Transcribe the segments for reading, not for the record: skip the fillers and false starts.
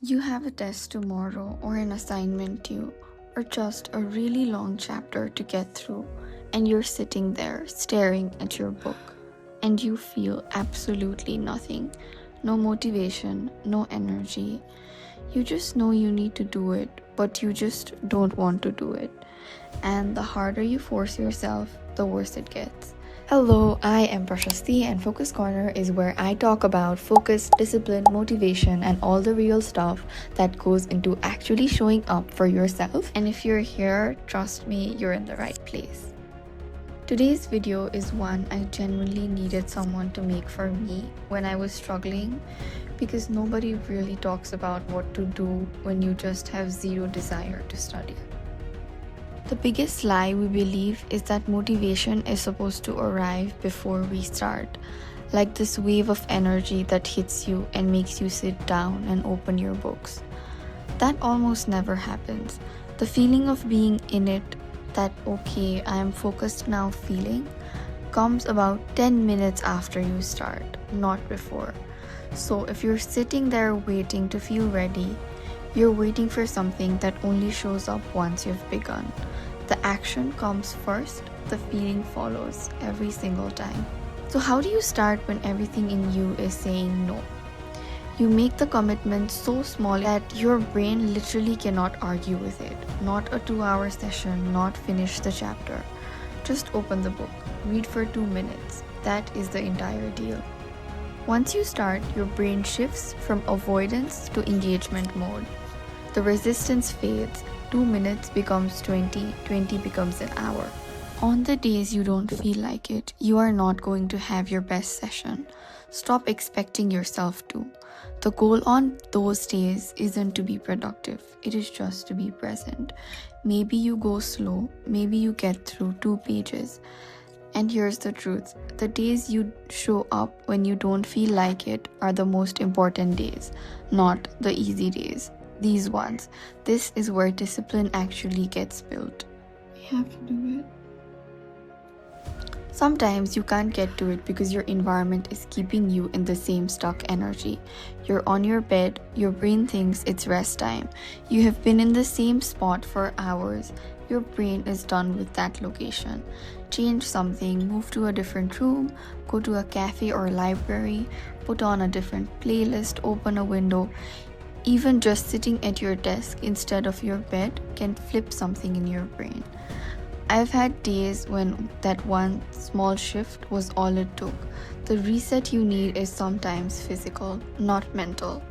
You have a test tomorrow, or an assignment due, or just a really long chapter to get through, and you're sitting there staring at your book, and you feel absolutely nothing. No motivation, no energy. You just know you need to do it, but you just don't want to do it. And the harder you force yourself, the worse it gets. Hello, I am Prashasti, and Focus Corner is where I talk about focus, discipline, motivation, and all the real stuff that goes into actually showing up for yourself. And if you're here, trust me, you're in the right place. Today's video is one I genuinely needed someone to make for me when I was struggling, because nobody really talks about what to do when you just have zero desire to study. The biggest lie we believe is that motivation is supposed to arrive before we start, like this wave of energy that hits you and makes you sit down and open your books. That almost never happens. The feeling of being in it, that okay, I am focused now feeling, comes about 10 minutes after you start, not before. So if you're sitting there waiting to feel ready, you're waiting for something that only shows up once you've begun. The action comes first, the feeling follows every single time. So how do you start when everything in you is saying no? You make the commitment so small that your brain literally cannot argue with it. Not a 2-hour session, not finish the chapter. Just open the book, read for 2 minutes. That is the entire deal. Once you start, your brain shifts from avoidance to engagement mode. The resistance fades, 2 minutes becomes 20, 20 becomes an hour. On the days you don't feel like it, you are not going to have your best session. Stop expecting yourself to. The goal on those days isn't to be productive, it is just to be present. Maybe you go slow, maybe you get through 2 pages. And here's the truth, the days you show up when you don't feel like it are the most important days, not the easy days. These ones. This is where discipline actually gets built. You have to do it. Sometimes you can't get to it because your environment is keeping you in the same stuck energy. You're on your bed, your brain thinks it's rest time. You have been in the same spot for hours. Your brain is done with that location. Change something, move to a different room, go to a cafe or library, put on a different playlist, open a window. Even just sitting at your desk instead of your bed can flip something in your brain. I've had days when that one small shift was all it took. The reset you need is sometimes physical, not mental.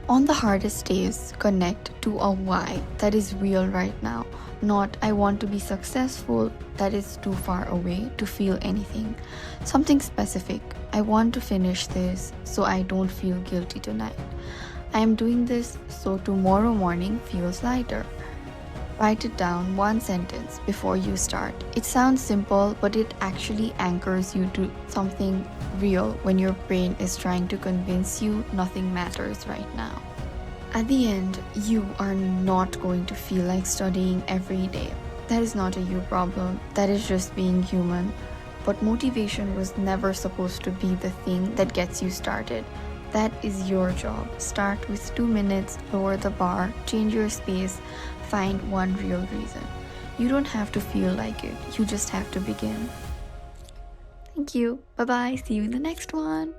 On the hardest days, connect to a why that is real right now, not I want to be successful that is too far away to feel anything. Something specific. I want to finish this so I don't feel guilty tonight. I am doing this so tomorrow morning feels lighter. Write it down, one sentence before you start. It sounds simple, but it actually anchors you to something real when your brain is trying to convince you nothing matters right now. At the end, you are not going to feel like studying every day. That is not a you problem, that is just being human. But motivation was never supposed to be the thing that gets you started. That is your job. Start with 2 minutes, lower the bar, change your space, find one real reason. You don't have to feel like it, you just have to begin. Thank you. Bye bye. See you in the next one.